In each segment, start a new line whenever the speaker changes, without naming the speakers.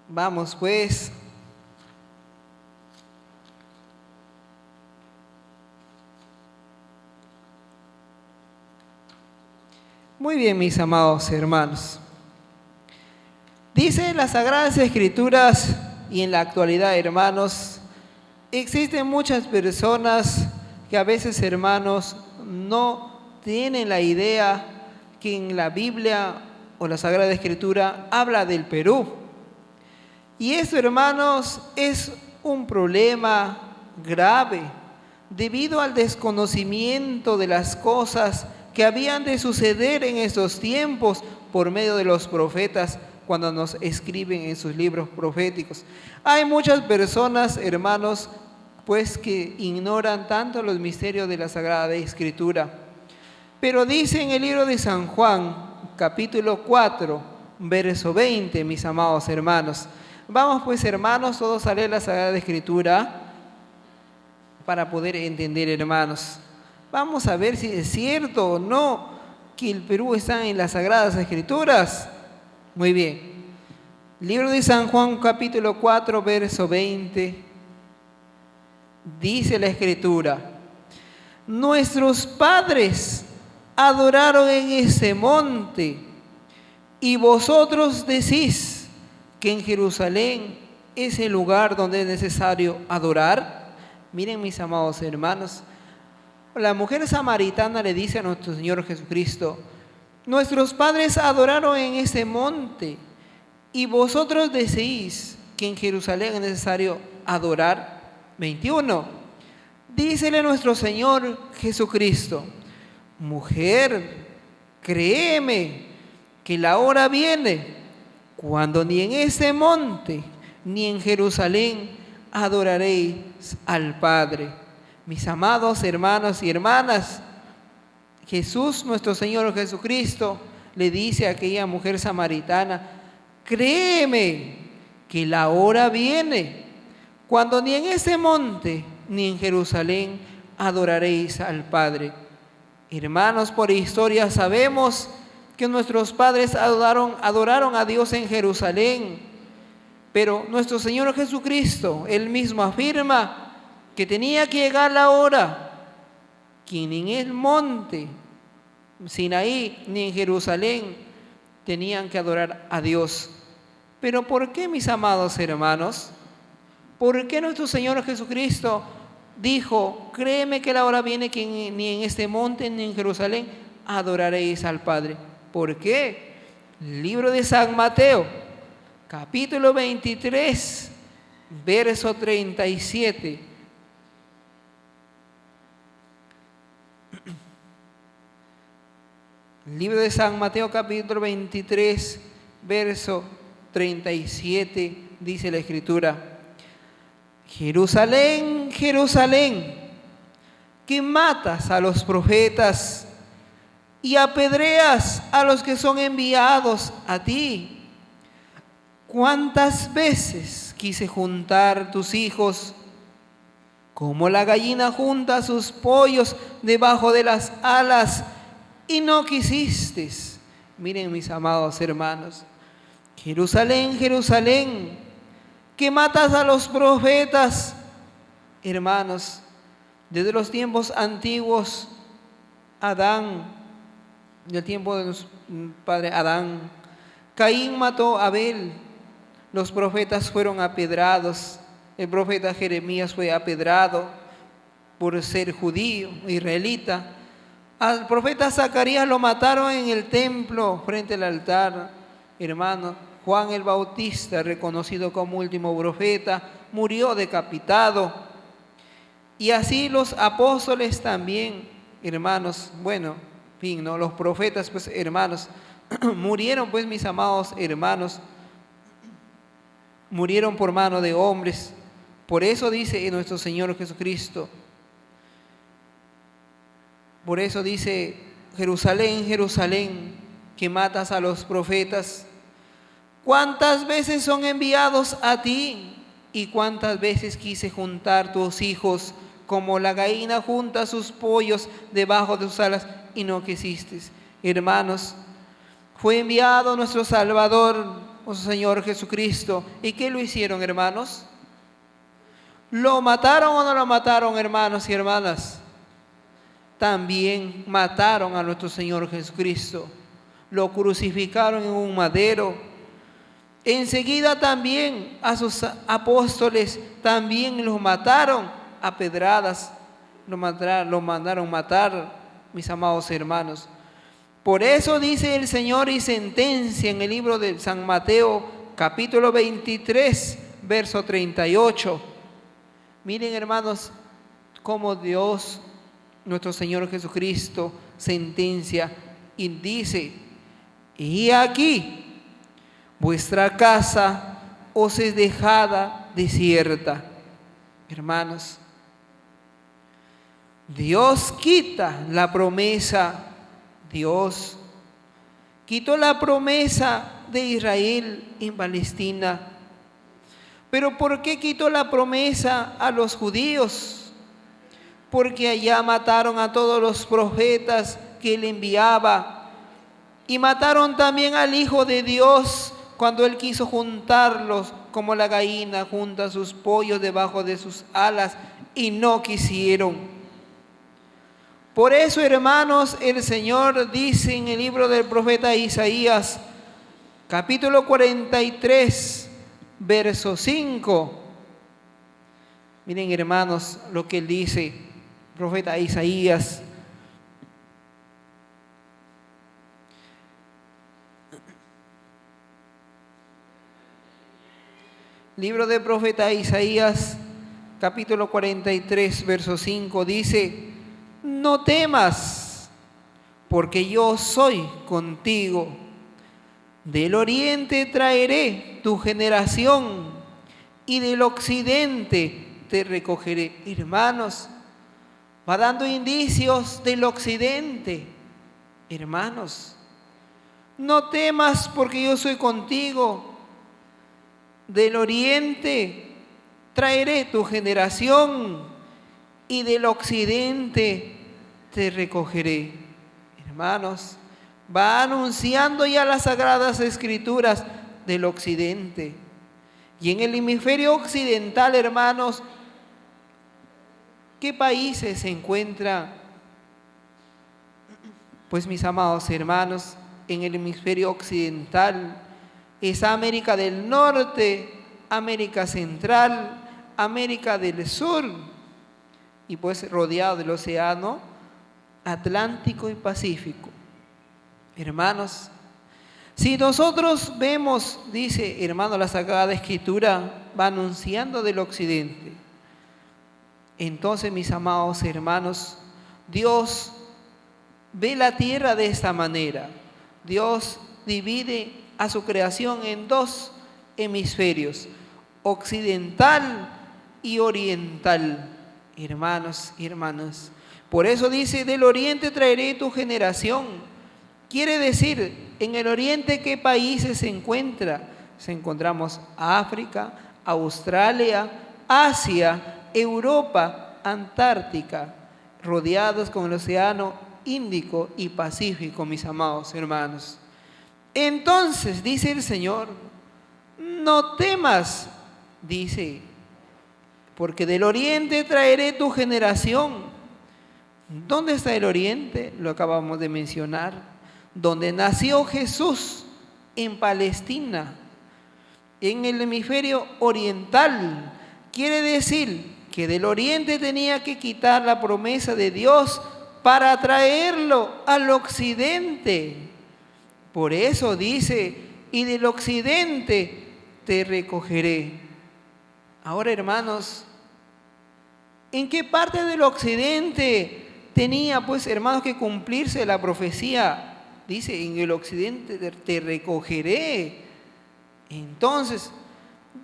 Vamos pues. Muy bien, mis amados hermanos. Dice las Sagradas Escrituras, y en la actualidad, hermanos, existen muchas personas que a veces, hermanos, no tienen la idea que en la Biblia o la Sagrada Escritura habla del Perú. Y eso, hermanos, es un problema grave debido al desconocimiento de las cosas que habían de suceder en estos tiempos por medio de los profetas cuando nos escriben en sus libros proféticos. Hay muchas personas, hermanos, pues que ignoran tanto los misterios de la Sagrada Escritura. Pero dice en el libro de San Juan, capítulo 4, verso 20, mis amados hermanos. Vamos pues, hermanos, todos a leer la Sagrada Escritura para poder entender, hermanos. Vamos a ver si es cierto o no que el Perú está en las Sagradas Escrituras. Muy bien. Libro de San Juan, capítulo 4, verso 20. Dice la Escritura: nuestros padres adoraron en ese monte, y vosotros decís que en Jerusalén es el lugar donde es necesario adorar. Miren, mis amados hermanos, la mujer samaritana le dice a nuestro Señor Jesucristo: nuestros padres adoraron en ese monte, y vosotros decís que en Jerusalén es necesario adorar. 21. Dícele nuestro Señor Jesucristo: mujer, créeme que la hora viene cuando ni en ese monte ni en Jerusalén adoraréis al Padre. Mis amados hermanos y hermanas, Jesús, nuestro Señor Jesucristo, le dice a aquella mujer samaritana: créeme que la hora viene cuando ni en ese monte ni en Jerusalén adoraréis al Padre. Hermanos, por historia sabemos que nuestros padres adoraron a Dios en Jerusalén, pero nuestro Señor Jesucristo, Él mismo afirma que tenía que llegar la hora que ni en el monte Sinaí ni en Jerusalén tenían que adorar a Dios. Pero ¿por qué, mis amados hermanos? ¿Por qué nuestro Señor Jesucristo dijo: créeme que la hora viene que ni en este monte ni en Jerusalén adoraréis al Padre? ¿Por qué? Libro de San Mateo, capítulo 23, verso 37. Libro de San Mateo, capítulo 23, verso 37, dice la Escritura: Jerusalén, Jerusalén, que matas a los profetas y apedreas a los que son enviados a ti. ¿Cuántas veces quise juntar tus hijos como la gallina junta sus pollos debajo de las alas, y no quisiste? Miren, mis amados hermanos, Jerusalén, Jerusalén, que matas a los profetas. Hermanos, desde los tiempos antiguos, Adán, del tiempo de nuestro padre Adán, Caín mató a Abel, los profetas fueron apedrados. El profeta Jeremías fue apedrado por ser judío, israelita. Al profeta Zacarías lo mataron en el templo frente al altar. Hermano, Juan el Bautista, reconocido como último profeta, murió decapitado. Y así los apóstoles también, hermanos, bueno, en fin, ¿no? Los profetas, pues, hermanos, murieron, pues, mis amados hermanos, murieron por mano de hombres. Por eso dice nuestro Señor Jesucristo, por eso dice: Jerusalén, Jerusalén, que matas a los profetas. ¿Cuántas veces son enviados a ti? ¿Y cuántas veces quise juntar tus hijos como la gallina junta sus pollos debajo de sus alas, y no quisiste? Hermanos, fue enviado nuestro Salvador nuestro Señor Jesucristo. ¿Y qué lo hicieron, hermanos? ¿Lo mataron o no lo mataron, hermanos y hermanas? También mataron a nuestro Señor Jesucristo. Lo crucificaron en un madero. Enseguida también a sus apóstoles también los mataron a pedradas. Lo mandaron matar, mis amados hermanos. Por eso dice el Señor y sentencia en el libro de San Mateo, capítulo 23, verso 38. Miren, hermanos, cómo Dios, nuestro Señor Jesucristo, sentencia y dice: y aquí vuestra casa os es dejada desierta. Hermanos, Dios quita la promesa. Dios quitó la promesa de Israel en Palestina. Pero ¿por qué quitó la promesa a los judíos? Porque allá mataron a todos los profetas que él enviaba. Y mataron también al Hijo de Dios cuando él quiso juntarlos como la gallina junta sus pollos debajo de sus alas, y no quisieron. Por eso, hermanos, el Señor dice en el libro del profeta Isaías, capítulo 43, verso 5. Miren, hermanos, lo que él dice, profeta Isaías. Libro del profeta Isaías, capítulo 43, verso 5, dice: no temas, porque yo soy contigo. Del oriente traeré tu generación, y del occidente te recogeré. Hermanos, va dando indicios del occidente. Hermanos, no temas, porque yo soy contigo. Del oriente traeré tu generación, y del occidente te recogeré. Hermanos, va anunciando ya las sagradas escrituras del occidente. Y en el hemisferio occidental, hermanos, ¿qué países se encuentran? Pues, mis amados hermanos, en el hemisferio occidental es América del Norte, América Central, América del Sur, y pues rodeado del océano Atlántico y Pacífico. Hermanos, si nosotros vemos, dice, hermano, la Sagrada Escritura va anunciando del occidente. Entonces, mis amados hermanos, Dios ve la tierra de esta manera. Dios divide a su creación en dos hemisferios, occidental y oriental. Hermanos y hermanas, por eso dice: del oriente traeré tu generación. Quiere decir, en el oriente, ¿qué países se encuentra? Encontramos África, Australia, Asia, Europa, Antártica, rodeados con el océano Índico y Pacífico, mis amados hermanos. Entonces, dice el Señor, no temas, dice, porque del oriente traeré tu generación. ¿Dónde está el oriente? Lo acabamos de mencionar. Donde nació Jesús, en Palestina, en el hemisferio oriental. Quiere decir que del oriente tenía que quitar la promesa de Dios para traerlo al occidente. Por eso dice: y del occidente te recogeré. Ahora, hermanos, ¿en qué parte del occidente tenía, pues, hermanos, que cumplirse la profecía? Dice: en el occidente te recogeré. Entonces,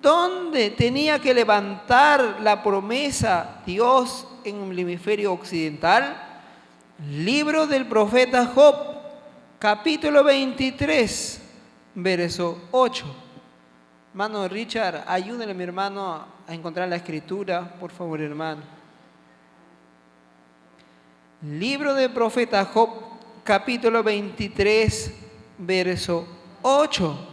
¿dónde tenía que levantar la promesa Dios en el hemisferio occidental? Libro del profeta Job, capítulo 23, verso 8. Hermano Richard, ayúdenle a mi hermano a encontrar la escritura, por favor, hermano. Libro del profeta Job, capítulo 23, verso 8.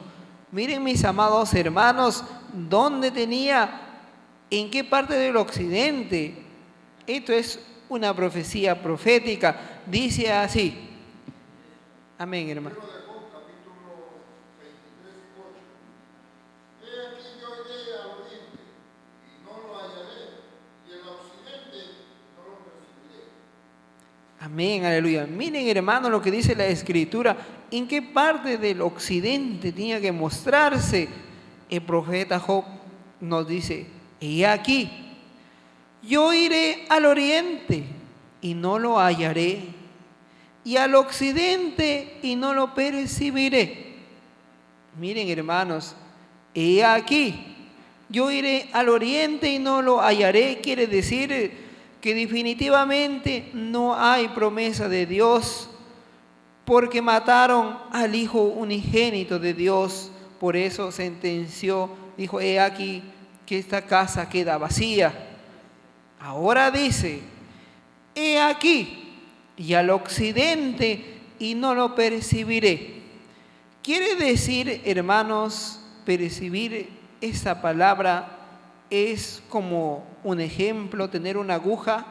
Miren, mis amados hermanos, ¿dónde tenía? ¿En qué parte del occidente? Esto es una profecía profética. Dice así. Amén, hermano. Amén, aleluya. Miren, hermano, lo que dice la Escritura. ¿En qué parte del occidente tenía que mostrarse? El profeta Job nos dice, he aquí, yo iré al oriente y no lo hallaré, y al occidente y no lo percibiré. Miren, hermanos, he aquí, yo iré al oriente y no lo hallaré. Quiere decir que definitivamente no hay promesa de Dios, porque mataron al Hijo unigénito de Dios. Por eso sentenció, dijo, he aquí que esta casa queda vacía. Ahora dice, he aquí, y al occidente y no lo percibiré. Quiere decir, hermanos, percibir esa palabra es como un ejemplo, tener una aguja.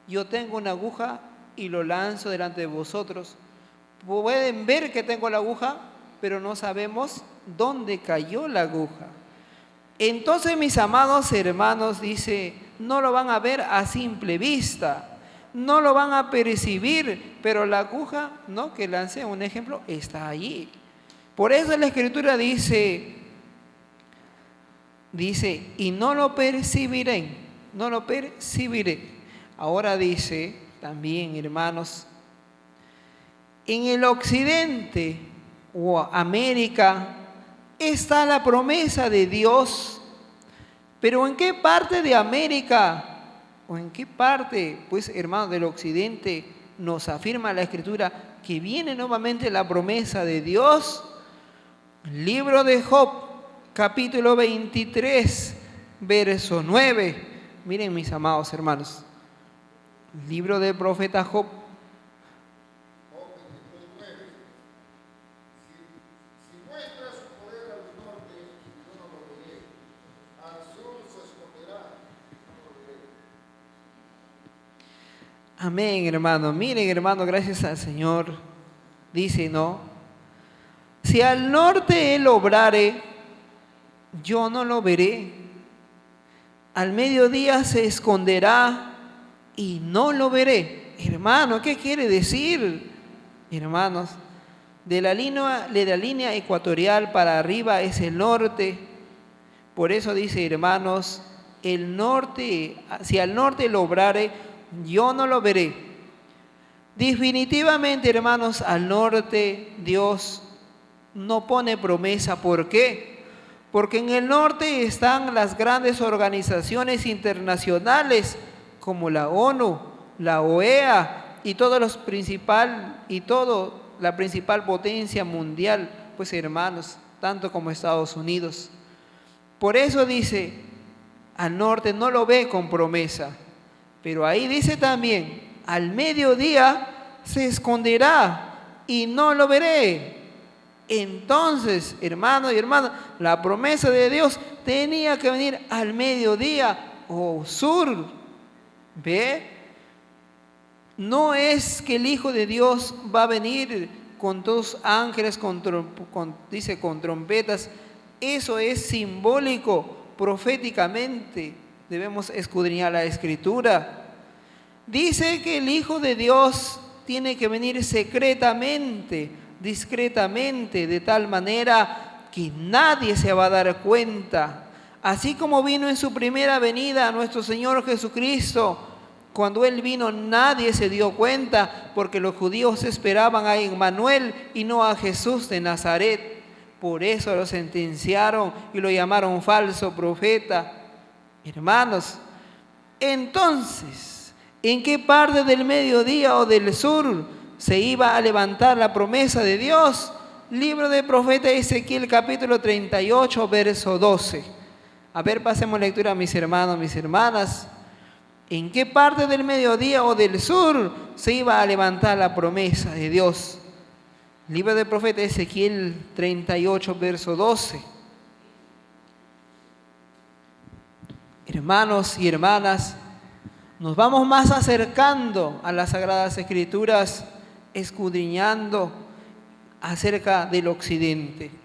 Yo tengo una aguja y lo lanzo delante de vosotros. Pueden ver que tengo la aguja, pero no sabemos dónde cayó la aguja. Entonces, mis amados hermanos, dice, no lo van a ver a simple vista, no lo van a percibir, pero la aguja, ¿no?, que lancé, un ejemplo, está allí. Por eso la Escritura dice, y no lo percibiré, no lo percibiré. Ahora dice también, hermanos, en el occidente o América está la promesa de Dios, pero ¿en qué parte de América o en qué parte, pues, hermanos, del occidente nos afirma la Escritura que viene nuevamente la promesa de Dios? Libro de Job, capítulo 23, verso 9. Miren, mis amados hermanos, libro del profeta Job. Amén, hermano. Miren, hermano, gracias al Señor. Dice, ¿no? Si al norte Él obrare, yo no lo veré. Al mediodía se esconderá y no lo veré. Hermano, ¿qué quiere decir? Hermanos, de la línea ecuatorial para arriba es el norte. Por eso dice, hermanos, el norte, si al norte lo obrare, yo no lo veré. Definitivamente, hermanos, al norte Dios no pone promesa. ¿Por qué? Porque en el norte están las grandes organizaciones internacionales como la ONU, la OEA y la principal potencia mundial, pues, hermanos, tanto como Estados Unidos. Por eso dice, al norte no lo ve con promesa. Pero ahí dice también, al mediodía se esconderá y no lo veré. Entonces, hermano y hermana, la promesa de Dios tenía que venir al mediodía o sur. ¿Ve? No es que el Hijo de Dios va a venir con dos ángeles, con trompetas. Eso es simbólico, proféticamente. Debemos escudriñar la Escritura. Dice que el Hijo de Dios tiene que venir secretamente, discretamente, de tal manera que nadie se va a dar cuenta. Así como vino en su primera venida nuestro Señor Jesucristo, cuando Él vino nadie se dio cuenta, porque los judíos esperaban a Emmanuel y no a Jesús de Nazaret. Por eso lo sentenciaron y lo llamaron falso profeta. Hermanos, entonces, ¿en qué parte del mediodía o del sur se iba a levantar la promesa de Dios? Libro del profeta Ezequiel, capítulo 38, verso 12. A ver, pasemos lectura, mis hermanos, mis hermanas. ¿En qué parte del mediodía o del sur se iba a levantar la promesa de Dios? Libro del profeta Ezequiel 38, verso 12. Hermanos y hermanas, nos vamos más acercando a las Sagradas Escrituras, escudriñando acerca del occidente.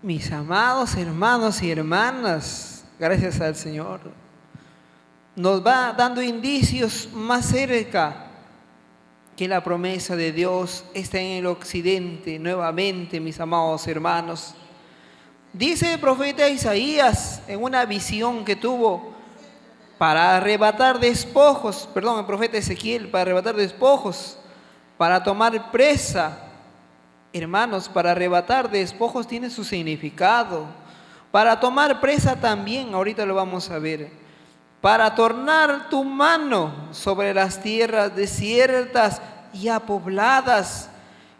Mis amados hermanos y hermanas, gracias al Señor, nos va dando indicios más cerca que la promesa de Dios está en el occidente nuevamente, mis amados hermanos. Dice el profeta Isaías en una visión que tuvo para arrebatar despojos, el profeta Ezequiel, para arrebatar despojos, para tomar presa. Hermanos, para arrebatar despojos tiene su significado. Para tomar presa también, ahorita lo vamos a ver. Para tornar tu mano sobre las tierras desiertas y apobladas,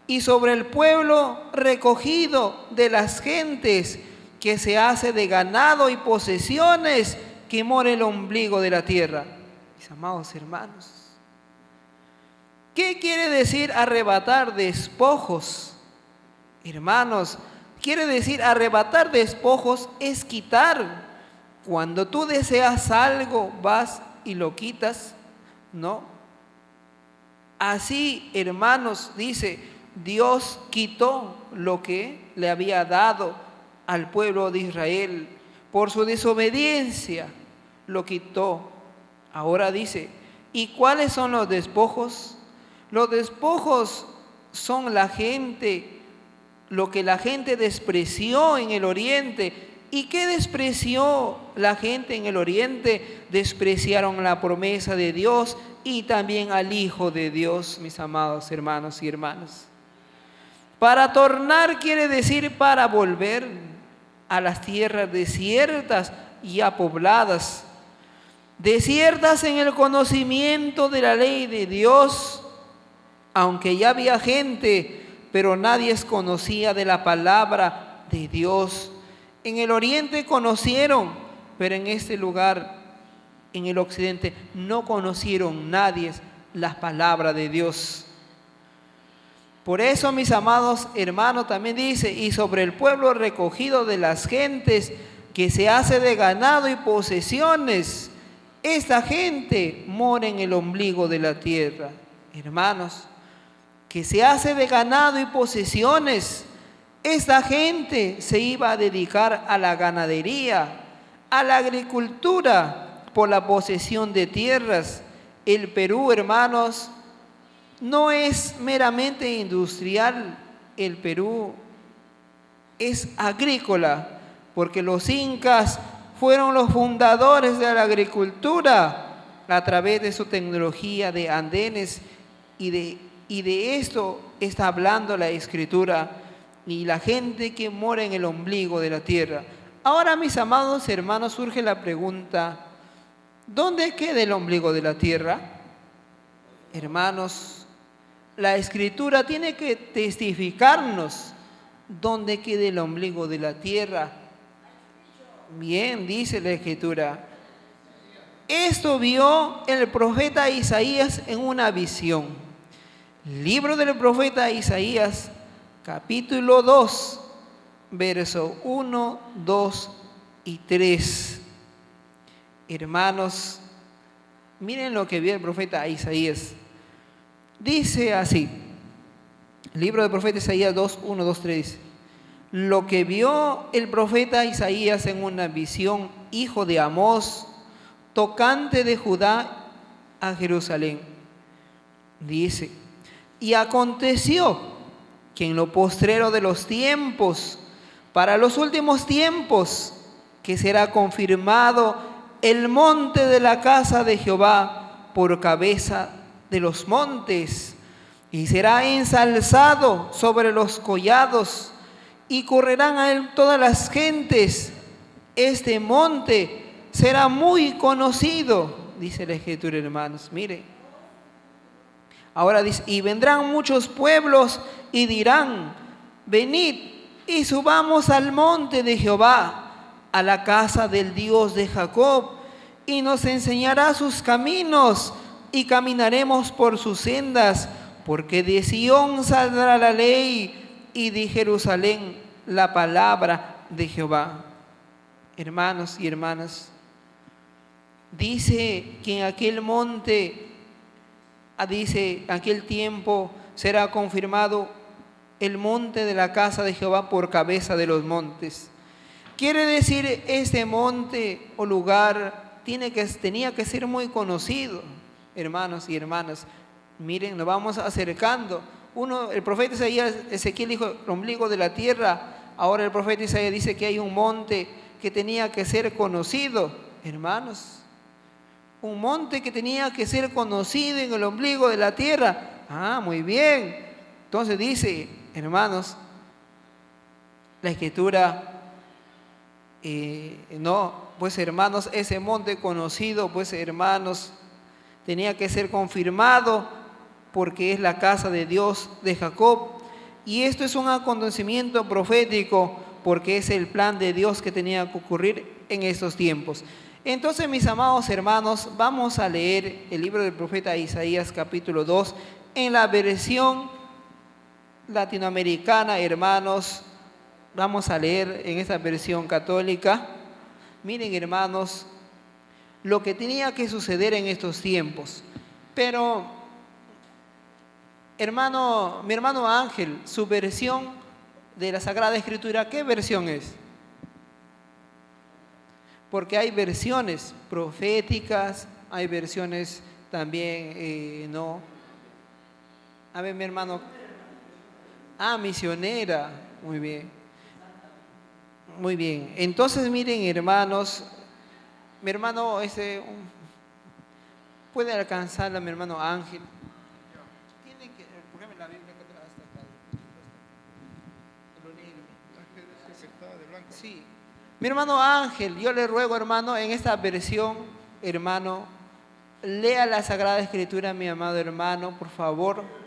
y sobre el pueblo recogido de las gentes, que se hace de ganado y posesiones, que mora el ombligo de la tierra. Mis amados hermanos, ¿qué quiere decir arrebatar despojos? Hermanos, quiere decir arrebatar despojos es quitar. Cuando tú deseas algo, vas y lo quitas, ¿no? Así, hermanos, dice, Dios quitó lo que le había dado al pueblo de Israel. Por su desobediencia lo quitó. Ahora dice, ¿y cuáles son los despojos? Los despojos son la gente, lo que la gente despreció en el oriente. ¿Y qué despreció la gente en el oriente? Despreciaron la promesa de Dios y también al Hijo de Dios, mis amados hermanos y hermanas. Para tornar quiere decir para volver a las tierras desiertas y apobladas, desiertas en el conocimiento de la ley de Dios, aunque ya había gente, pero nadie conocía de la palabra de Dios. En el oriente conocieron, pero en este lugar, en el occidente, no conocieron nadie las palabras de Dios. Por eso, mis amados hermanos, también dice, y sobre el pueblo recogido de las gentes, que se hace de ganado y posesiones, esta gente mora en el ombligo de la tierra. Hermanos, que se hace de ganado y posesiones, esta gente se iba a dedicar a la ganadería, a la agricultura, por la posesión de tierras. El Perú, hermanos, no es meramente industrial, el Perú es agrícola, porque los incas fueron los fundadores de la agricultura a través de su tecnología de andenes, y de esto está hablando la Escritura, y la gente que mora en el ombligo de la tierra. Ahora, mis amados hermanos, surge la pregunta, ¿dónde queda el ombligo de la tierra? Hermanos, la Escritura tiene que testificarnos dónde queda el ombligo de la tierra. Bien, dice la Escritura. Esto vio el profeta Isaías en una visión. Libro del profeta Isaías, capítulo 2, verso 1, 2 y 3. Hermanos, miren lo que vio el profeta Isaías. Dice así, libro del profeta Isaías 2, 1, 2, 3. Lo que vio el profeta Isaías en una visión, hijo de Amós, tocante de Judá a Jerusalén. Dice, y aconteció que en lo postrero de los tiempos, para los últimos tiempos, que será confirmado el monte de la casa de Jehová por cabeza de los montes, y será ensalzado sobre los collados, y correrán a él todas las gentes. Este monte será muy conocido, dice la Escritura, hermanos. Mire, ahora dice, y vendrán muchos pueblos y dirán: venid y subamos al monte de Jehová, a la casa del Dios de Jacob, y nos enseñará sus caminos, y caminaremos por sus sendas, porque de Sión saldrá la ley, y de Jerusalén la palabra de Jehová. Hermanos y hermanas, dice que en aquel monte, dice, aquel tiempo será confirmado el monte de la casa de Jehová por cabeza de los montes. Quiere decir, este monte o lugar tenía que ser muy conocido, hermanos y hermanas. Miren, nos vamos acercando. El profeta Isaías, Ezequiel dijo el ombligo de la tierra. Ahora el profeta Isaías dice que hay un monte que tenía que ser conocido, hermanos. Un monte que tenía que ser conocido en el ombligo de la tierra. Ah, muy bien. Entonces dice, hermanos, la Escritura, pues hermanos, ese monte conocido, pues hermanos, tenía que ser confirmado porque es la casa de Dios de Jacob. Y esto es un acontecimiento profético porque es el plan de Dios que tenía que ocurrir en estos tiempos. Entonces, mis amados hermanos, vamos a leer el libro del profeta Isaías capítulo 2 en la versión latinoamericana, hermanos. Vamos a leer en esta versión católica. Miren, hermanos, lo que tenía que suceder en estos tiempos. Pero, mi hermano Ángel, su versión de la Sagrada Escritura, ¿qué versión es? Porque hay versiones proféticas, hay versiones también, no. A ver, mi hermano. Misionera. Muy bien. Muy bien. Entonces, miren, hermanos, mi hermano, puede alcanzarla, mi hermano Ángel. Tiene que, póngame la Biblia hasta acá. Sí. Mi hermano Ángel, yo le ruego, hermano, en esta versión, hermano, lea la Sagrada Escritura, mi amado hermano, por favor.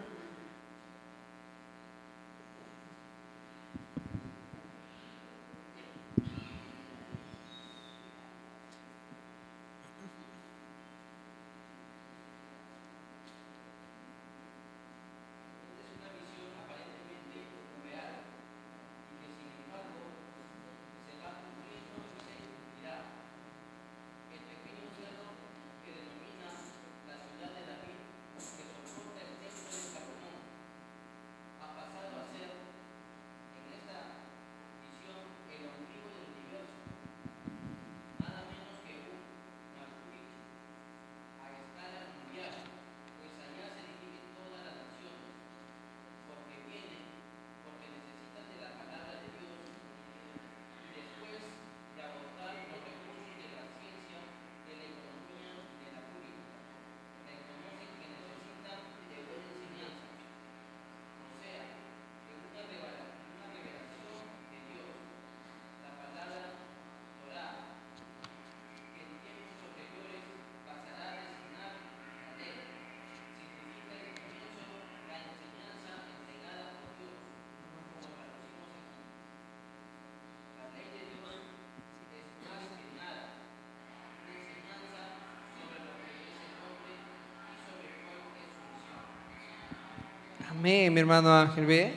Amén, mi hermano Ángel, ¿ve?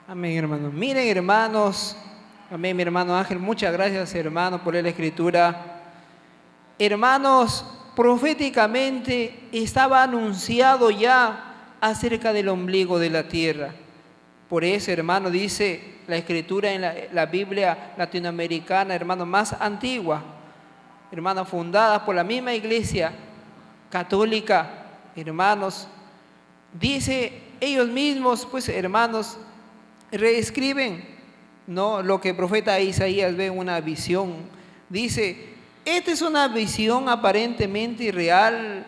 Amén, hermano. Miren, hermanos, amén, mi hermano Ángel, muchas gracias, hermano, por la Escritura. Hermanos, proféticamente estaba anunciado ya acerca del ombligo de la tierra. Por eso, hermano, dice la Escritura en la Biblia latinoamericana, hermano, más antigua, hermano, fundada por la misma Iglesia católica, hermanos, dice ellos mismos, pues hermanos, reescriben, ¿no?, lo que el profeta Isaías ve en una visión. Dice, esta es una visión aparentemente irreal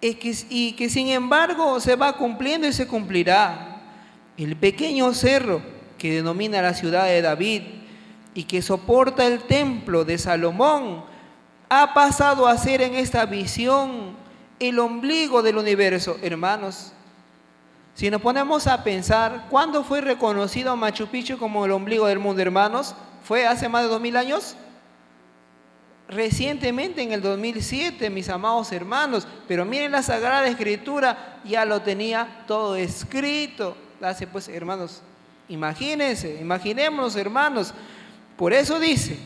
y que sin embargo se va cumpliendo y se cumplirá. El pequeño cerro que denomina la ciudad de David y que soporta el templo de Salomón ha pasado a ser en esta visión el ombligo del universo. Hermanos, si nos ponemos a pensar, ¿cuándo fue reconocido Machu Picchu como el ombligo del mundo, hermanos? ¿Fue hace más de 2000 años? Recientemente, en el 2007, mis amados hermanos. Pero miren, la Sagrada Escritura ya lo tenía todo escrito. Hace pues, hermanos, imagínense, imaginémonos, hermanos. Por eso dice,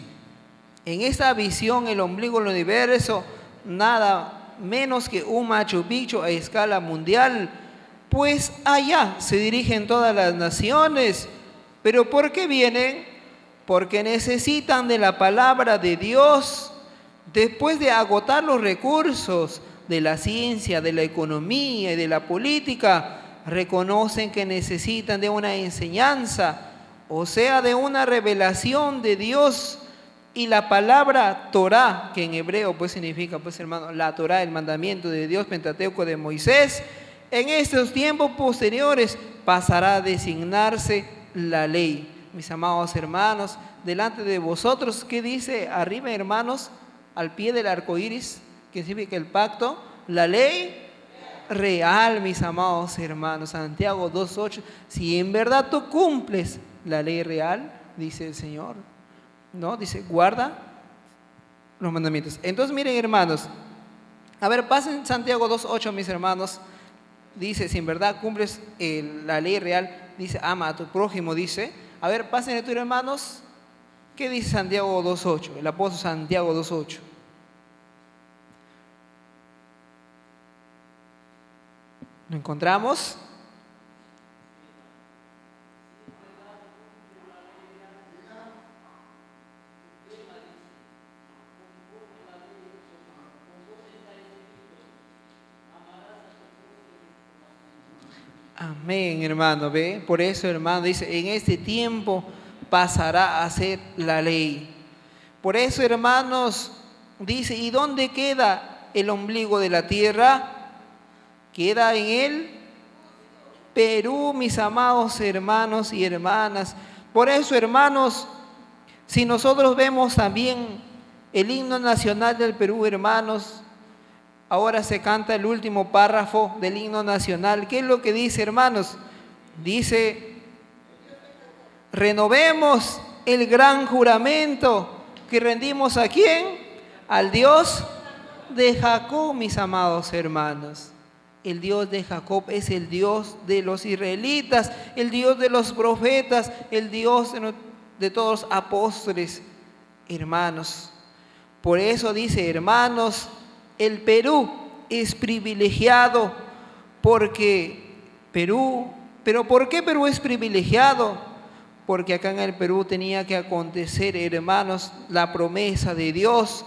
en esta visión el ombligo del universo, nada menos que un Machu Picchu a escala mundial, pues allá se dirigen todas las naciones. ¿Pero por qué vienen? Porque necesitan de la palabra de Dios. Después de agotar los recursos de la ciencia, de la economía y de la política, reconocen que necesitan de una enseñanza, o sea, de una revelación de Dios. Y la palabra Torá, que en hebreo pues significa, pues hermano, la Torá, el mandamiento de Dios, Pentateuco de Moisés, en estos tiempos posteriores pasará a designarse la ley. Mis amados hermanos, delante de vosotros, ¿qué dice arriba, hermanos? Al pie del arco iris, que significa el pacto, la ley real, mis amados hermanos. Santiago 2:8, si en verdad tú cumples la ley real, dice el Señor, ¿no? Dice, guarda los mandamientos. Entonces, miren, hermanos, a ver, pasen Santiago 2:8, mis hermanos. Dice, si en verdad cumples la ley real, dice, ama a tu prójimo, dice. A ver, pasen de tus hermanos. ¿Qué dice Santiago 2:8? El apóstol Santiago 2:8. ¿Lo encontramos? Amén, hermano, ¿ve? Por eso, hermano, dice, en este tiempo pasará a ser la ley. Por eso, hermanos, dice, ¿y dónde queda el ombligo de la tierra? Queda en el Perú, mis amados hermanos y hermanas. Por eso, hermanos, si nosotros vemos también el himno nacional del Perú, hermanos, ahora se canta el último párrafo del himno nacional. ¿Qué es lo que dice, hermanos? Dice, renovemos el gran juramento que rendimos ¿a quién? Al Dios de Jacob, mis amados hermanos. El Dios de Jacob es el Dios de los israelitas, el Dios de los profetas, el Dios de todos los apóstoles, hermanos. Por eso dice, hermanos, el Perú es privilegiado porque pero ¿por qué Perú es privilegiado? Porque acá en el Perú tenía que acontecer, hermanos, la promesa de Dios.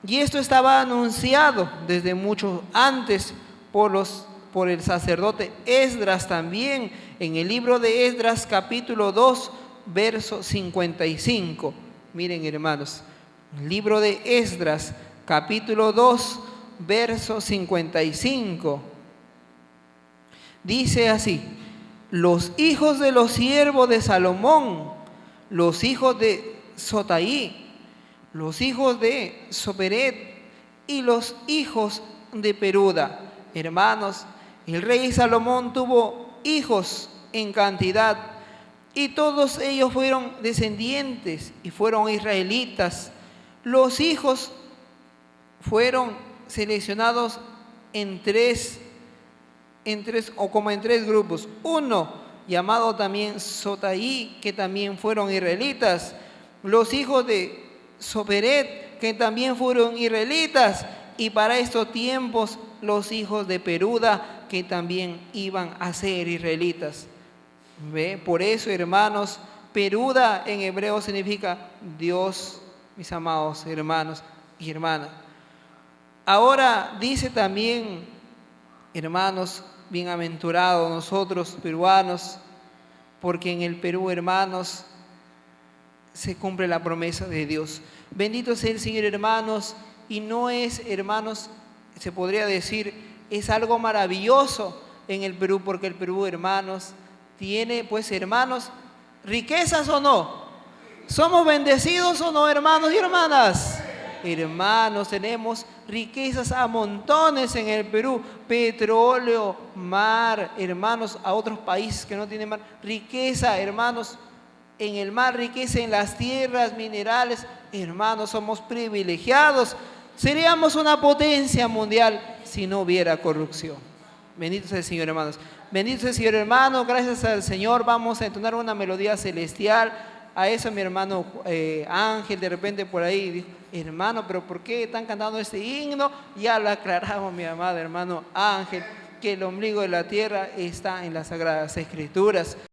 Y esto estaba anunciado desde mucho antes por el sacerdote Esdras también, en el libro de Esdras capítulo 2, verso 55. Miren, hermanos, el libro de Esdras capítulo 2, verso 55. Dice así, los hijos de los siervos de Salomón, los hijos de Sotaí, los hijos de Soperet y los hijos de Peruda. Hermanos, el rey Salomón tuvo hijos en cantidad y todos ellos fueron descendientes y fueron israelitas. Los hijos fueron seleccionados en tres grupos. Uno llamado también Sotaí, que también fueron israelitas. Los hijos de Soperet, que también fueron israelitas. Y para estos tiempos los hijos de Peruda, que también iban a ser israelitas. ¿Ve? Por eso, hermanos, Peruda en hebreo significa Dios, mis amados hermanos y hermanas. Ahora dice también, hermanos, bienaventurados nosotros peruanos, porque en el Perú, hermanos, se cumple la promesa de Dios. Bendito sea el Señor, hermanos, y no es, hermanos, se podría decir, es algo maravilloso en el Perú, porque el Perú, hermanos, tiene, pues, hermanos, riquezas o no. ¿Somos bendecidos o no, hermanos y hermanas? Hermanos, tenemos riquezas a montones en el Perú, petróleo, mar, hermanos, a otros países que no tienen mar, riqueza, hermanos, en el mar, riqueza en las tierras, minerales, hermanos, somos privilegiados. Seríamos una potencia mundial si no hubiera corrupción. Bendito sea el Señor, hermanos. Bendito sea el Señor, hermano. Gracias al Señor. Vamos a entonar una melodía celestial. A eso mi hermano Ángel de repente por ahí dijo: hermano, pero ¿por qué están cantando este himno? Ya lo aclaramos, mi amado hermano Ángel, que el ombligo de la tierra está en las Sagradas Escrituras.